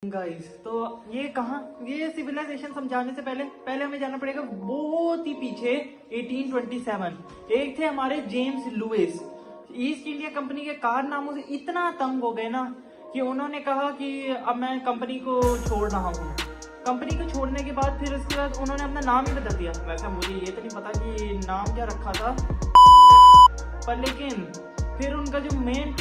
Guys तो ये कहाँ, ये सिविलाइजेशन समझाने से पहले हमें जाना पड़ेगा बहुत ही पीछे 1827। एक थे हमारे James Lewis, East India Company के कारनामों से इतना तंग हो गए ना कि उन्होंने कहा कि अब मैं कंपनी को छोड़ रहा हूँ। कंपनी को छोड़ने के बाद फिर उसके बाद उन्होंने अपना नाम ही बदल दिया। वैसे मुझे ये तो नहीं पता कि नाम क्या रखा था, पर लेकिन फिर उनका जो मेन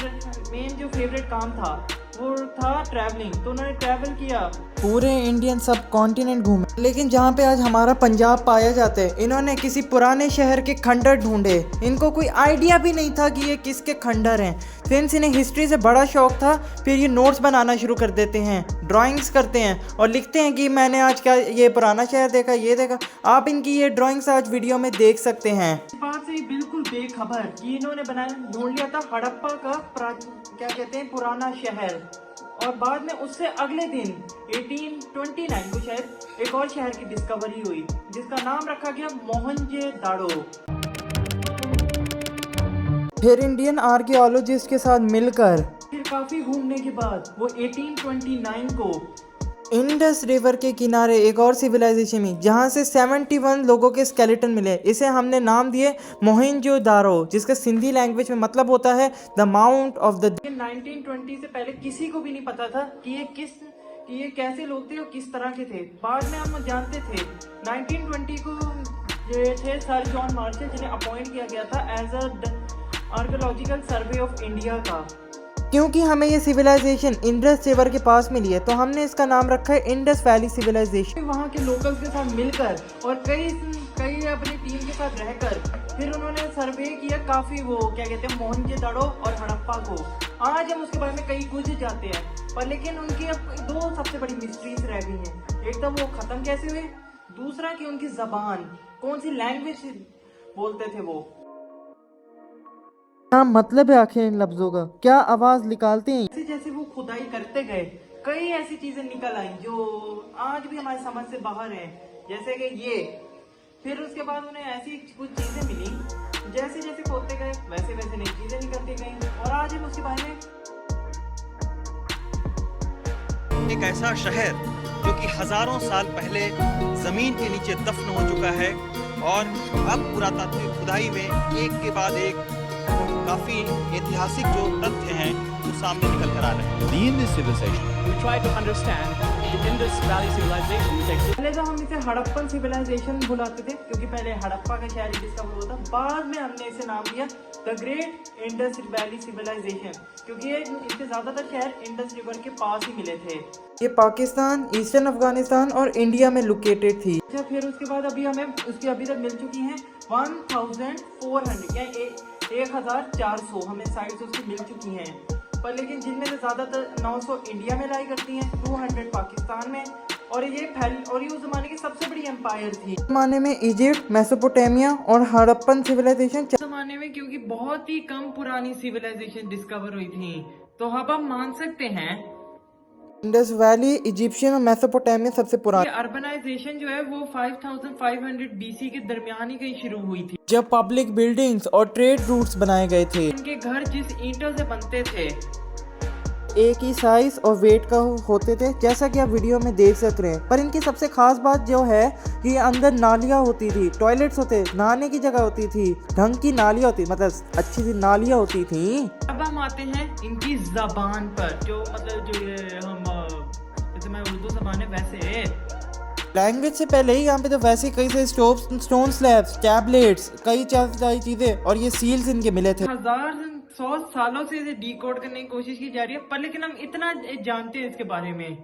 जो फेवरेट काम था वो था ट्रैवलिंग। तो उन्होंने ट्रैवल किया, पूरे इंडियन सब कॉन्टिनेंट घूमे, लेकिन जहाँ पे आज हमारा पंजाब पाया जाता है, इन्होंने किसी पुराने शहर के खंडर ढूंढे। इनको कोई आइडिया भी नहीं था कि ये किसके खंडर हैं। सिंस इन्हें हिस्ट्री से बड़ा शौक था, फिर ये नोट्स बनाना शुरू कर देते हैं, ड्राइंग्स करते हैं और लिखते हैं कि मैंने आज क्या ये पुराना शहर देखा, ये देखा। आप इनकी ये ड्राइंग्स आज वीडियो में देख सकते हैं। इस बात से बिल्कुल बेखबर कि इन्होंने ढूंढ लिया था हड़प्पा का क्या कहते हैं पुराना शहर। और बाद में उससे अगले दिन 1829 को शायद एक और शहर की डिस्कवरी हुई जिसका नाम रखा गया मोहनजोदाड़ो। फिर इंडियन आर्कियोलॉजिस्ट के साथ मिलकर फिर काफी घूमने के बाद वो 1829 को इंडस रिवर के किनारे एक और सिविलाइजेशन में, जहाँ से 71 लोगों के स्केलेटन मिले। इसे हमने नाम दिए मोहनजोदारो, जिसका सिंधी लैंग्वेज में मतलब होता है द माउंट ऑफ द। 1920 से पहले किसी को भी नहीं पता था कि ये कैसे लोग थे और किस तरह के थे। बाद में हम जानते थे 1920 को ये थे सर जॉन मार्शल, जिन्हें अपॉइंट किया गया था as archaeological survey of India का। क्योंकि हमें ये सिविलाइजेशन इंडस रिवर के पास मिली है, तो हमने इसका नाम रखा है इंडस वैली सिविलाइजेशन। वहाँ के लोकल्स के साथ मिलकर और कई अपनी टीम के साथ रहकर फिर उन्होंने सर्वे किया काफी वो क्या कहते हैं मोहनजोदाड़ो और हड़प्पा को। आज हम उसके बारे में कई कुछ जाते हैं, पर लेकिन उनकी अब दो सबसे बड़ी मिस्ट्रीज रह गई हैं। एक तो वो खत्म कैसे हुए, दूसरा कि उनकी जबान कौन सी लैंग्वेज बोलते थे वो। क्या मतलब है आखिर इन लफ्जों का, क्या आवाज निकालते हैं। जैसे जैसे वो खुदाई करते गए कई ऐसी चीजें निकल आई जो आज भी हमारी समझ से बाहर है, जैसे कि ये। फिर उसके बाद उन्हें ऐसी कुछ चीजें मिली, जैसे जैसे खोदते गए वैसे वैसे नई चीजें निकलती गई और आज हम उसके बारे में। एक ऐसा शहर जो कि हजारों साल पहले जमीन के नीचे दफन हो चुका है और अब पुरातात्विक खुदाई में एक के बाद एक काफी ऐतिहासिक जो तथ्य हैं वो सामने निकल कर आ रहे हैं। The Indus civilization. We try to understand the Indus Valley civilization. पहले तो हम इसे हड़प्पन सिविलाइजेशन बुलाते थे क्योंकि पहले हड़प्पा का शहर डिस्कवर हुआ था। बाद में हमने इसे नाम दिया the great Indus valley civilisation, क्योंकि इसके ज्यादातर शहर इंडस रिवर के पास ही मिले थे। ये पाकिस्तान, ईस्टर्न अफगानिस्तान और इंडिया में लोकेटेड थी। अच्छा, फिर उसके बाद अभी हमें उसकी अभी तक मिल चुकी हैं 1400 या 1400 हमें साइट्स उसकी मिल चुकी हैं, पर लेकिन जिनमें से ज़्यादातर 900 इंडिया में लाई करती हैं, 200 पाकिस्तान में। और ये उस ज़माने की सबसे बड़ी एम्पायर थी। ज़माने में इजिप्ट, मेसोपोटामिया और हड़प्पन सिविलाइजेशन ज़माने में, क्योंकि बहुत ही कम पुरानी सिविलाइजेशन डिस्कवर हुई थी, तो अब हम मान सकते हैं इंडस वैली, इजिप्शियन और मेसोपोटामिया सबसे पुरानी। अर्बनाइजेशन जो है वो 5500 BC के दरमियान ही कहीं शुरू हुई थी, जब पब्लिक बिल्डिंग्स और ट्रेड रूट्स बनाए गए थे। इनके घर जिस ईंटों से बनते थे एक ही साइज और वेट का होते थे, जैसा कि आप वीडियो में देख सक रहे हैं। पर इनकी सबसे खास बात जो है कि अंदर नालियाँ होती थी, टॉयलेट्स होते, नहाने की जगह होती थी, ढंग की नालियाँ होती, मतलब अच्छी सी नालियाँ होती थी। अब हम आते हैं इनकी जबान पर, जो मतलब जो ये हम जैसे मैं उर्दू जबान है वैसे लैंग्वेज से पहले ही यहाँ पे तो वैसे कई सारे स्टोन स्लैब्स, टैबलेट्स, कई सारी चीज़ें और ये सील्स इनके मिले थे। 100 सालों से इसे डिकोड करने की कोशिश की जा रही है, पर लेकिन हम इतना जानते हैं इसके बारे में।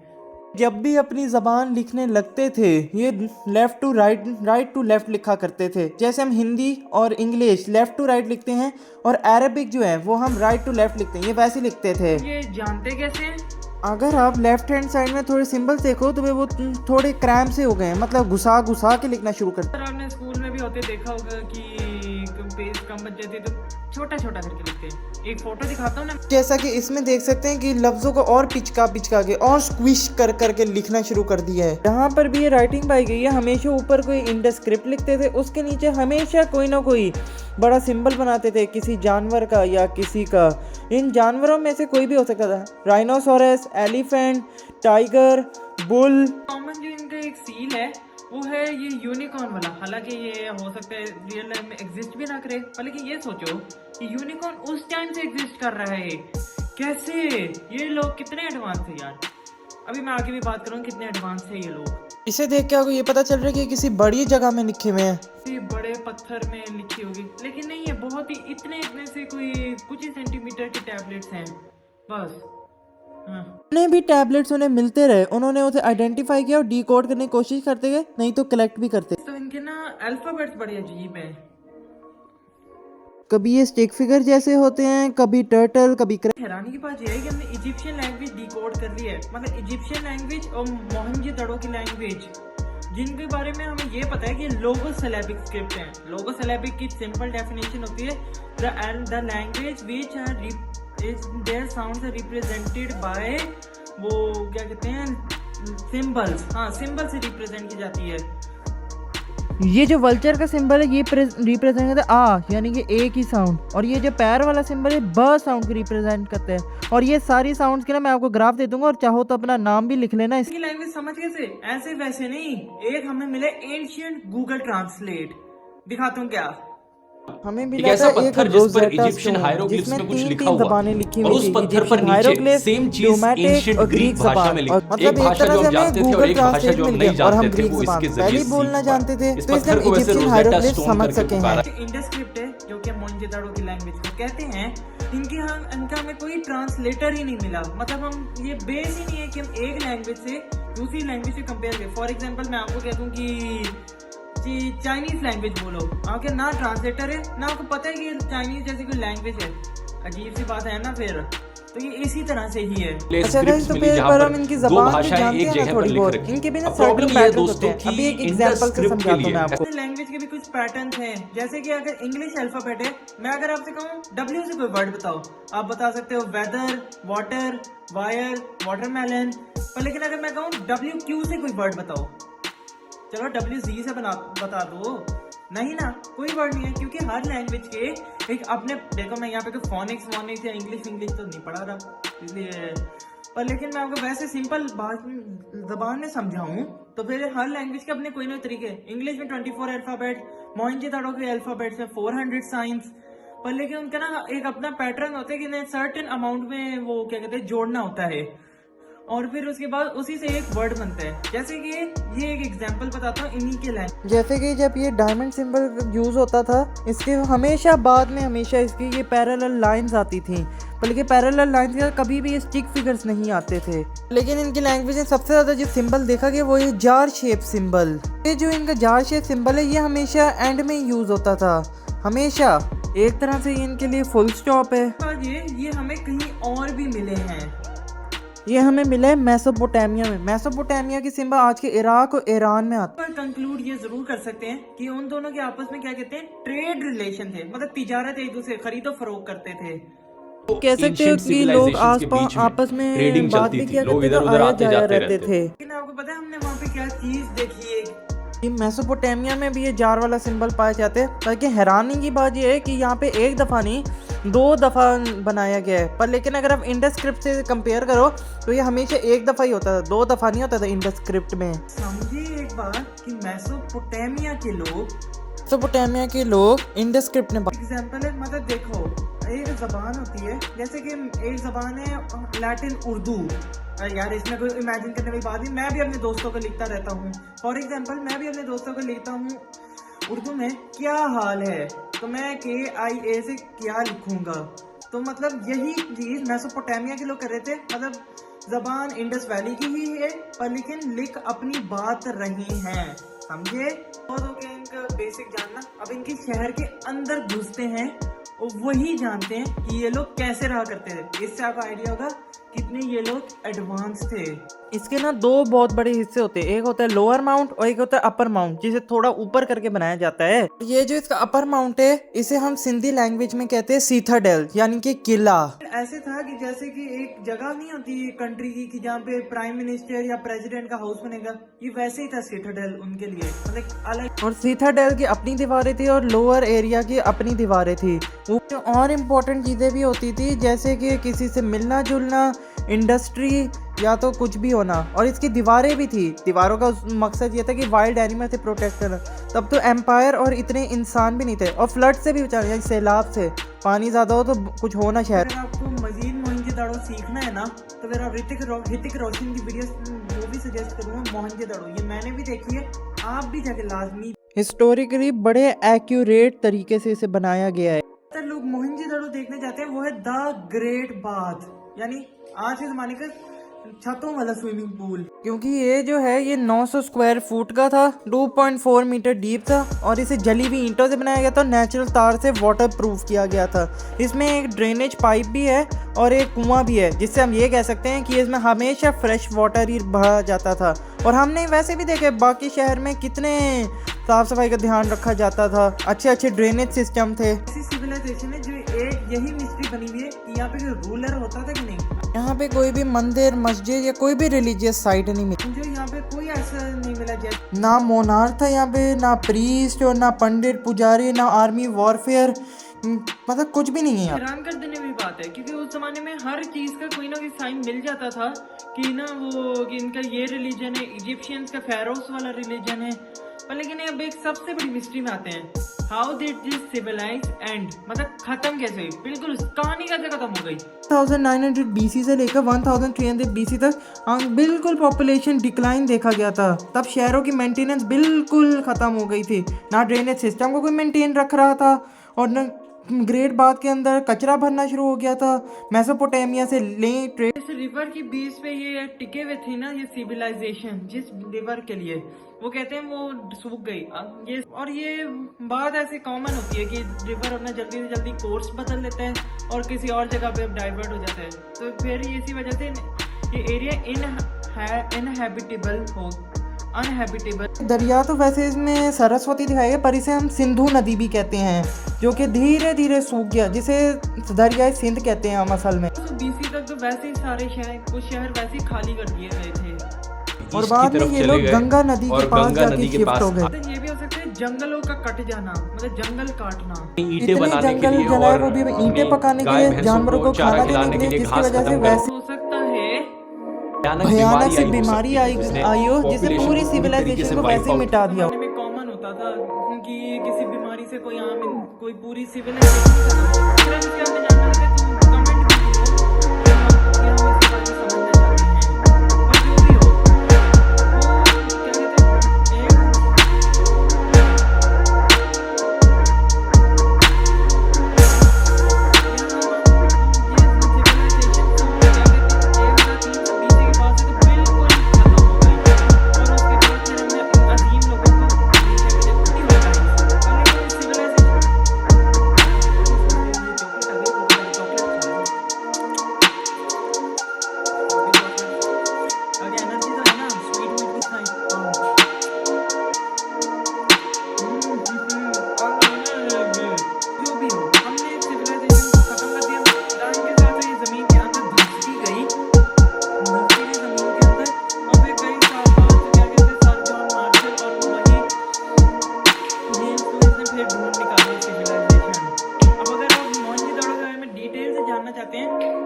जब भी अपनी ज़बान लिखने लगते थे, ये left to right, right to left लिखा करते थे। जैसे हम हिंदी और इंग्लिश लेफ़्ट टू राइट लिखते हैं और अरबिक जो है वो हम राइट टू लेफ़्ट लिखते हैं, ये वैसे लिखते थे। ये जानते कैसे हैं? अगर आप लेफ्ट हैंड साइड में थोड़े सिंबल्स देखो तो वो थोड़े क्रैम्प से हो गए हैं, मतलब घुसा घुसा के लिखना शुरू करते हैं। आपने स्कूल में भी होते देखा होगा कि पेज कम बच जाते तो छोटा छोटा करके लिखते हैं। एक फोटो दिखाता हूँ ना, जैसा कि इसमें देख सकते हैं कि लफ्जों को और पिचका के और स्क्विश कर करके लिखना शुरू कर दिया है। यहाँ पर भी ये राइटिंग पाई गई है। हमेशा ऊपर कोई इंडस स्क्रिप्ट लिखते थे, उसके नीचे हमेशा कोई ना कोई बड़ा सिंबल बनाते थे किसी जानवर का या किसी का। इन जानवरों में से कोई भी हो सकता था, rhinoceros, elephant, tiger, bull. Common जो इनका एक सील है वो है ये यूनिकॉर्न वाला। हालांकि ये हो सकता है रियल लाइफ में एग्जिस्ट भी ना करे, पर लेकिन ये सोचो कि यूनिकॉर्न उस टाइम से एग्जिस्ट कर रहा है। कैसे? ये लोग कितने एडवांस थे यार। अभी मैं आगे भी बात करूँ कितने एडवांस थे ये लोग। इसे देख के आपको ये पता चल रहा है कि किसी बड़ी जगह में लिखे हुए हैं। ये बड़े पत्थर में लिखी होगी, लेकिन नहीं, ये बहुत ही इतने से कोई कुछ ही सेंटीमीटर के टैबलेट्स हैं बस। हाँ। उन्हें भी टैबलेट्स उन्हें मिलते रहे, उन्होंने उसे आइडेंटिफाई किया और डिकोड करने की कोशिश करते गए, नहीं तो कलेक्ट भी करते। तो इनके ना अल्फाबेट्स बड़े अजीब हैं। कभी ये स्टिक फिगर जैसे होते हैं, कभी टर्टल, कभी हैरानी की बात यह है कि हमने इजिप्शियन लैंग्वेज डिकोड कर ली है, मतलब इजिप्शियन लैंग्वेज और मोहनजोदड़ो की लैंग्वेज, जिनके बारे में हमें ये पता है कि लोगोसिलेबिक स्क्रिप्ट है। लोगोसिलेबिक की सिंपल डेफिनेशन होती है the language which are their sounds are represented by, वो क्या कहते हैं, सिंबल्स। हाँ, सिंबल से रिप्रेजेंट की जाती है। ये जो वल्चर का सिंबल है ये रिप्रेजेंट करता है आ, यानी कि ए की साउंड, और ये जो पैर वाला सिंबल है ब साउंड को रिप्रेजेंट करते हैं। और ये सारी साउंड्स के ना मैं आपको ग्राफ दे दूंगा, और चाहो तो अपना नाम भी लिख लेना। इसकी लैंग्वेज समझ कैसे? ऐसे वैसे नहीं, एक हमें मिले एंशिएंट गूगल ट्रांसलेट। दिखाता हूँ क्या। हमें भी एक ऐसा पत्थर जिस पर इजिप्शियन हायरोग्लिफ्स जिसमें में कुछ तीन लिखा तीन हुआ जबानें लिखी और हुई उस थी। पत्थर पर इजिप्शियन नीचे हायरोग्लिफ, सेम चीज ड्यूमेटिक एंशिएंट और ग्रीक भाषा में लिखी। मतलब एक भाषा जो हम जानते थे और एक भाषा जो हम नहीं जानते थे, वो इसके पहले जरिए बोलना सीख जानते थे, पाए। इस तो इसलिए पत्थर को वैसे इजिप्शियन रोज़ेटा हायरोग्लिफ स्टोन समझ करके सके पुकारा। हैं। इंडस स्क्रिप्ट है जो कि मोहनजोदड़ो की लैंग्वेज को कहते हैं। इनका हमें कोई ट्रांसलेटर ही नहीं मिला। मतलब हम ये बेस ही नहीं है कि हम एक लैंग्वेज से दूसरी लैंग्वेज से कंपेयर करें। फॉर एग्जांपल मैं आपको कह दूं कि चाइनीज लैंग्वेज बोलो, आपके ना ट्रांसलेटर है ना आपको पता है कि चाइनीज जैसी कोई लैंग्वेज है। अजीब सी बात है ना। फिर तो ये इसी तरह से ही है। अच्छा गाइस, तो फिर पर हम इनकी जबान भी जानते हैं ना थोड़ी बहुत, इनके भी ना सर्टेन पैटर्न होते हैं। अभी एक एग्जांपल से समझाता हूं मैं आपको। लैंग्वेज के भी कुछ पैटर्न्स हैं, जैसे कि अगर इंग्लिश अल्फाबेट है, मैं अगर आपसे कहूँ W से कोई वर्ड बताओ, आप बता सकते हो वेदर, वाटर, वायर, वाटरमेलन। पर लेकिन अगर मैं कहूँ WQ से कोई वर्ड बताओ, चलो WZ से बता दो, नहीं ना, कोई वर्ड नहीं है। क्योंकि हर लैंग्वेज के एक अपने, देखो मैं यहाँ पे कोई फोनिक्स या इंग्लिश तो नहीं पढ़ा रहा, इसलिए। पर लेकिन मैं आपको वैसे सिंपल जबान में समझाऊं तो फिर हर लैंग्वेज के अपने कोई ना तरीके। इंग्लिश में 24 अल्फाबेट, मोहनजोदड़ो के अल्फाबेट्स में 400 साइंस। पर लेकिन उनका ना एक अपना पैटर्न होता है कि इन्हें सर्टेन अमाउंट में वो क्या कहते हैं जोड़ना होता है, और फिर उसके बाद उसी से एक वर्ड बनता है। जैसे कि ये एक एग्जांपल बताता हूँ इन्हीं के लैंग्वेज। जैसे कि जब ये डायमंड सिंबल यूज होता था, इसके हमेशा बाद में हमेशा इसकी ये पैरेलल लाइंस आती थी, बल्कि पैरेलल लाइंस के कभी भी ये स्टिक फिगर्स नहीं आते थे। लेकिन इनकी लैंग्वेज में सबसे ज़्यादा जो सिंबल देखा गया वो ये जार शेप सिंबल। ये जो इनका जार शेप सिंबल है ये हमेशा एंड में यूज होता था, हमेशा। एक तरह से ये इनके लिए फुल स्टॉप है। और ये हमें कहीं और भी मिले हैं। ये हमें मिला है मेसोपोटामिया में। मेसोपोटामिया की सिंबल आज के इराक और ईरान में आता है। पर कंक्लूड ये जरूर कर सकते हैं कि उन दोनों के आपस में क्या कहते हैं, ट्रेड रिलेशन थे, मतलब तिजारत एक दूसरे खरीदो फरोख्त करते थे। कह सकते हो कि लोग आपस में बात भी किया करते थे, आया जाया रहते थे। लेकिन आपको पता है हमने वहाँ पे क्या चीज देखी है? मेसोपोटामिया में भी ये जार वाला सिंबल पाए जाते हैं। ताकि हैरानी की बात ये है कि यहाँ पे एक दफ़ा नहीं 2 दफ़ा बनाया गया है। पर लेकिन अगर आप इंडस स्क्रिप्ट से कंपेयर करो तो ये हमेशा एक दफ़ा ही होता था, 2 दफ़ा नहीं होता था इंडस स्क्रिप्ट में। समझिए एक बात कि मेसोपोटामिया के लोग इंडस स्क्रिप्ट में एग्जाम्पल है। मतलब देखो, एक जबान होती है, जैसे कि एक जबान है लैटिन उर्दू। यार इसमें कोई इमेजिन करने वाली बात नहीं, मैं भी अपने दोस्तों को लिखता रहता हूँ। फॉर एग्जाम्पल मैं भी अपने दोस्तों को लिखता हूँ उर्दू में, क्या हाल है, तो मैं KIA से क्या लिखूंगा। तो मतलब यही चीज मेसोपोटामिया के लोग कर रहे थे। मतलब जबान इंडस वैली की ही है, पर लेकिन लिख अपनी बात रही हैं, समझे। और इनका बेसिक जानना, अब इनके शहर के अंदर घुसते हैं और वही जानते हैं कि ये लोग कैसे रहा करते थे। इससे आपको आइडिया होगा कितने ये लोग एडवांस थे। इसके ना 2 बहुत बड़े हिस्से होते हैं, एक होता है लोअर माउंट और एक होता है अपर माउंट, जिसे थोड़ा ऊपर करके बनाया जाता है। ये जो इसका अपर माउंट है इसे हम सिंधी लैंग्वेज में कहते हैं सीथाडेल, यानी कि किला। ऐसे था कि जैसे कि एक जगह नहीं होती कंट्री की कि जहाँ पे प्राइम मिनिस्टर या प्रेसिडेंट का हाउस बनेगा, ये वैसे ही था सीथाडेल उनके लिए, मतलब अलग। और सीथाडेल की अपनी दीवारें थी और लोअर एरिया की अपनी दीवारें थी। और इम्पोर्टेंट चीजें भी होती थी, जैसे कि किसी से मिलना जुलना, इंडस्ट्री, या तो कुछ भी होना। और इसकी दीवारें भी थी, दीवारों का मकसद ये था कि वाइल्ड एनिमल से प्रोटेक्ट करना। तब तो एम्पायर और इतने इंसान भी नहीं थे, और फ्लड से भी बचाना, यानी सैलाब से पानी ज़्यादा हो तो कुछ हो ना शहर। अगर आपको मजीद मोहनजोदड़ो सीखना है ना, तो फिर आप ऋतिक रोशन की मूवी सजेस्ट करूँगा, मोहनजोदड़ो। ये मैंने भी देखी है, आप भी जाके लाजमी। हिस्टोरिकली बड़े एक्यूरेट तरीके से इसे बनाया गया है। लोग मोहनजोदड़ो देखने जाते हैं, वो है द ग्रेट बाथ, यानी आज के ज़माने का छतों वाला स्विमिंग पूल। क्योंकि ये जो है ये 900 स्क्वायर फुट का था, 2.4 मीटर डीप था, और इसे जली हुई ईंटों से बनाया गया था, नेचुरल तार से वाटर प्रूफ किया गया था। इसमें एक ड्रेनेज पाइप भी है और एक कुआं भी है, जिससे हम ये कह सकते हैं कि इसमें हमेशा फ्रेश वाटर ही भरा जाता था। और हमने वैसे भी देखे बाकी शहर में कितने साफ सफाई का ध्यान रखा जाता था, अच्छे अच्छे ड्रेनेज सिस्टम थे। ऐसी सिविलाइजेशन है जो एक यही मिस्ट्री बनी हुई है कि यहाँ पे कोई रूलर होता था कि नहीं। यहाँ पे कोई भी मंदिर, मस्जिद या कोई भी रिलीजियस साइट नहीं मिली, जो यहाँ पे कोई ऐसा नहीं मिला जैसे ना मोनार्क था यहाँ पे, ना प्रीस्ट और ना पंडित पुजारी, ना आर्मी वॉरफेयर, मतलब कुछ भी नहीं है यहाँ। हैरान कर देने वाली बात है, क्योंकि उस जमाने में हर चीज का कोई ना कोई साइन मिल जाता था कि ना वो कि इनका ये रिलीजन है, इजिप्शियंस का फेरोस वाला रिलीजन है। पर लेकिन अब एक सबसे बड़ी मिस्ट्री में आते हैं, how did this civilise end, मतलब खत्म कैसे हुई, बिल्कुल कहानी कैसे खत्म हो गई। 1900 BC से लेकर 1300 BC तक बिल्कुल पॉपुलेशन डिक्लाइन देखा गया था। तब शहरों की मेंटेनेंस बिल्कुल ख़त्म हो गई थी, ना ड्रेनेज सिस्टम को कोई मेंटेन रख रहा था, और न ग्रेट बाथ के अंदर कचरा भरना शुरू हो गया था। मेसोपोटामिया से इस रिवर की बीच पे ये टिके हुए थे ना, ये सिविलाइजेशन जिस रिवर के लिए वो कहते हैं वो सूख गई। ये और ये बात ऐसी कॉमन होती है कि रिवर अपना जल्दी से जल्दी कोर्स बदल लेता है और किसी और जगह पे डाइवर्ट हो जाता है, तो फिर इसी वजह से ये एरिया इनहैबिटेबल हो अनहैबिटेबल। दरिया तो वैसे इसमें सरस्वती दिखाई है, पर इसे हम सिंधु नदी भी कहते हैं, जो कि धीरे धीरे सूख गया, जिसे दरियाई सिंध कहते हैं हम असल में। तो BC तक तो वैसे ही सारे शहर, कुछ शहर वैसे ही खाली कर दिए गए थे, और बाद में ये लोग गंगा नदी के पास जाके शिफ्ट हो गए। तो ये भी हो सकता है जंगलों का कट जाना, मतलब जंगल काटना। ईंटें बनाने के लिए जलाए, और वो भी ईंटें पकाने के लिए, जानवरों को खाना देने के लिए, जिसकी वजह से वैसे हो सकता है भयानक सी बीमारी आई हो, जिसने पूरी सिविलाइजेशन को वैसे ही मिटा दिया। कॉमन होता था कि किसी बीमारी से कोई पूरी सिविलाइजेशन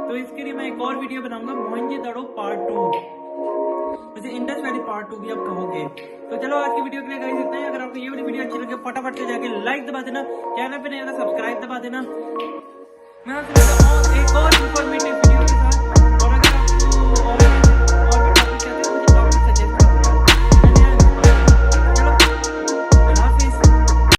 तो इसके लिए मैं एक और वीडियो बनाऊंगा, मोहनजोदड़ो पार्ट 2, जैसे इंडस वैली पार्ट 2 भी आप कहोगे। तो चलो आज की वीडियो के लिए गाइस इतना ही। अगर आपको ये वाली वीडियो अच्छी लगे फटाफट से जाके लाइक दबा देना, चैनल पे नहीं आना सब्सक्राइब दबा देना। मैं आपसे एक और इन्फॉर्मेटिव